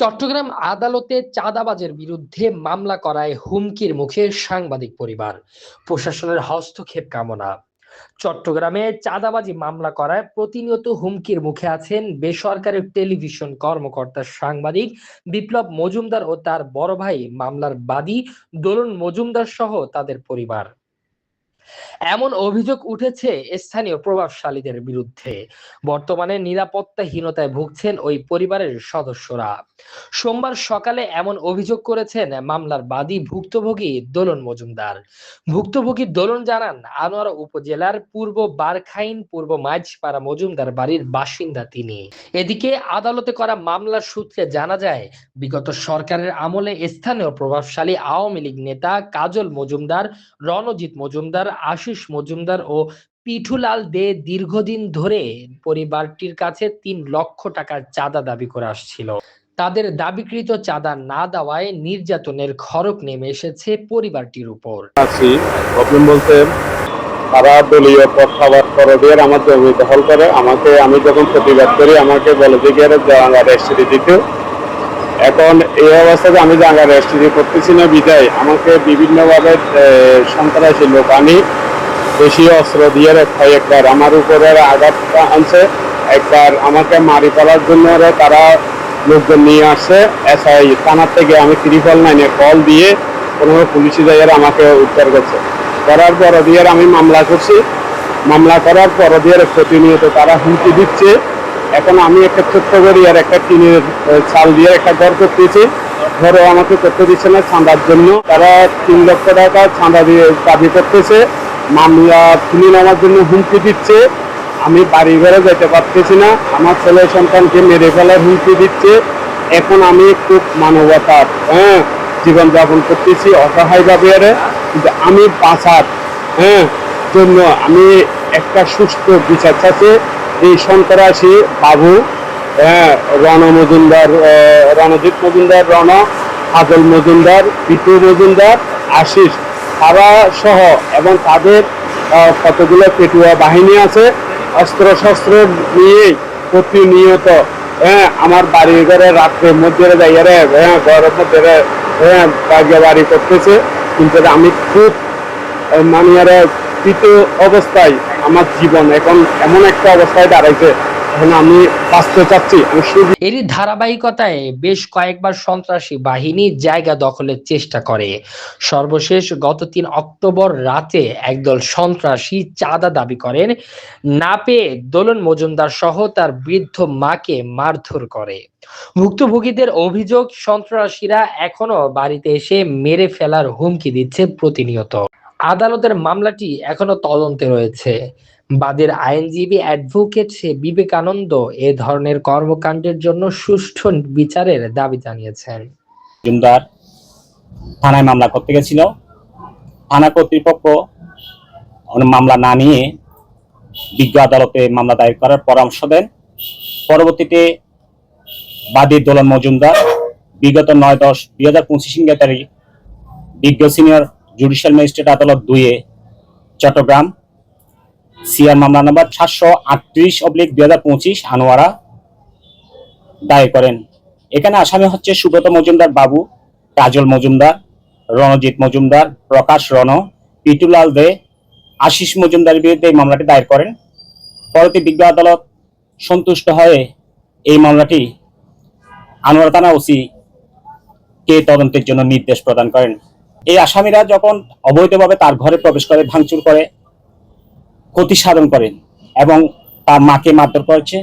চট্টগ্রাম আদালতে চাঁদাবাজের বিরুদ্ধে মামলা করায় হুমকির মুখে সাংবাদিক পরিবার। প্রশাসনের হস্তক্ষেপ কামনা। চট্টগ্রামে চাঁদাবাজি মামলা করায় প্রতিনিয়ত হুমকির মুখে আছেন বেসরকারি টেলিভিশন কর্মকর্তা সাংবাদিক বিপ্লব মজুমদার ও তার বড় ভাই মামলার বাদী দোলন মজুমদার সহ তাদের পরিবার। এমন অভিযোগ উঠেছে স্থানীয় প্রভাবশালীদের বিরুদ্ধে। বর্তমানে নিরাপত্তাহীনতায় ভুগছেন ওই পরিবারের সদস্যরা। সোমবার সকালে এমন অভিযোগ করেছেন মামলার বাদী ভুক্তভোগী দোলন মজুমদার। ভুক্তভোগী দোলন জানান, আনোয়ারা উপজেলার পূর্ব বারখাইন পূর্ব মাঝপাড়া মজুমদার বাড়ির বাসিন্দা তিনি। এদিকে আদালতে করা মামলার সূত্রে জানা যায়, বিগত সরকারের আমলে স্থানীয় প্রভাবশালী আওয়ামী লীগ নেতা কাজল মজুমদার, রণজিৎ মজুমদার, আশিস মজুমদার ও পিঠুলাল দে দীর্ঘদিন ধরে পরিবারটির কাছে ৩ লক্ষ টাকার চাঁদা দাবি করে আসছিল। তাদের দাবিকৃত চাঁদা না দেওয়ায় নির্যাতনের খড়গ নেমে এসেছে পরিবারটির উপর। প্রবলেম বলতে তারা দলীয় পদ খাবার করদের আমার জমি দখল করে আমাকে, আমি যখন প্রতিবাদ করি আমাকে বলে যে জাঙ্গা রেজিস্ট্রি দিতে। এখন এই অবস্থাতে আমি জাঙ্গা রেজিস্ট্রি করতেছি না বিদায় আমাকে বিভিন্নভাবে সন্ত্রাসী লোক আনি দেশি অস্ত্র দিয়ে একবার আমার উপরে আঘাত আনছে, একবার আমাকে মারি ফেলার জন্য তারা লোকজন নিয়ে আসছে। এসআই থানার থেকে আমি 999 কল দিয়ে কোনো পুলিশি জায়গায় আমাকে উদ্ধার করছে। করার পর দিয়ে আমি মামলা করছি। মামলা করার পর দিয়ে প্রতিনিয়ত তারা হুমকি দিচ্ছে। এখন আমি একটা ছোট্ট করি আর একটা টিনের চাল দিয়ে একটা ঘর করতেছি, ঘরও আমাকে করতে দিচ্ছে না চাঁদার জন্য। তারা 3 লক্ষ টাকা চাঁদা দিয়ে দাবি করতেছে, মামলা তুলে নেওয়ার জন্য হুমকি দিচ্ছে। আমি বাড়ি ঘরে যেতে পারতেছি না, আমার ছেলে সন্তানকে মেরে ফেলার হুমকি দিচ্ছে। এখন আমি খুব মানবতার জীবনযাপন করতেছি অসহায়ভাবে। কিন্তু আমি বাঁচার জন্য আমি একটা সুস্থ বিচার চাচ্ছি। এই সন্ত্রাসী বাবু রণ মজুমদার, রণজিৎ মজুমদার, কাজল মজুমদার, পিটু মজুমদার, আশিস তারা সহ এবং তাদের কতগুলো পেটুয়া বাহিনী আছে অস্ত্র শস্ত্র নিয়েই প্রতিনিয়ত আমার বাড়ি ঘরে রাত্রের মধ্যে যাইয়া ঘরের মধ্যে বাড়ি করতেছে। কিন্তু আমি খুব মানে তৃত অবস্থায় আমার জীবন এখন এমন একটা অবস্থায় দাঁড়াইছে, এখন আমি বাঁচতে চাচ্ছি। এরই ধারাবাহিকতায় বেশ কয়েকবার সন্ত্রাসী বাহিনী জায়গা দখলের চেষ্টা করে। সর্বশেষ গত 3 অক্টোবর রাতে একদল সন্ত্রাসী চাঁদা দাবি করেন, না পেয়ে দোলন মজুমদার সহ তার বৃদ্ধ মাকে মারধর করে। ভুক্তভোগীদের অভিযোগ, সন্ত্রাসীরা এখনো বাড়িতে এসে মেরে ফেলার হুমকি দিচ্ছে প্রতিনিয়ত। আদালতের মামলাটি এখনো তদন্তে রয়েছে। বাদীর আইনজীবী অ্যাডভোকেট বিবেকানন্দ এ ধরনের কর্মকাণ্ডের জন্য সুষ্ঠু বিচারের দাবি জানিয়েছেন। মজুমদার থানায় মামলা করতে গেছিল, থানা কর্তৃপক্ষ মামলা না নিয়ে বিজ্ঞ আদালতে মামলা দায়ের করার পরামর্শ দেন। পরবর্তীতে বাদী দোলন মজুমদার বিগত 9/10/2025 তারিখ বিজ্ঞ সিনিয়র জুডিশিয়াল ম্যাজিস্ট্রেট আদালত 2 চট্টগ্রাম সিআর মামলা নম্বর 738/2025 আনোয়ারা দায়ের করেন। এখানে আসামি হচ্ছে সুব্রত মজুমদার বাবু, কাজল মজুমদার, রণজিৎ মজুমদার, প্রকাশ রণ, পিটুলাল দে, আশিস মজুমদারের বিরুদ্ধে এই মামলাটি দায়ের করেন। পরবর্তী বিজ্ঞ আদালত সন্তুষ্ট হয়ে এই মামলাটি আনোয়ারা থানা ওসি কে তদন্তের জন্য নির্দেশ প্রদান করেন। এই আসামিরা যখন অবৈধভাবে তার ঘরে প্রবেশ করে, ভাঙচুর করে, ক্ষতি সাধন করেন এবং তার মাকে মারধর করেছে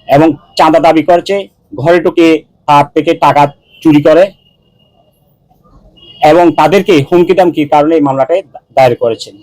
এবং চাঁদা দাবি করেছে, ঘরে ঢুকে তার থেকে টাকা চুরি করে এবং তাদেরকে হুমকি দামকির কারণে এই মামলাটাই দায়ের করেছেন।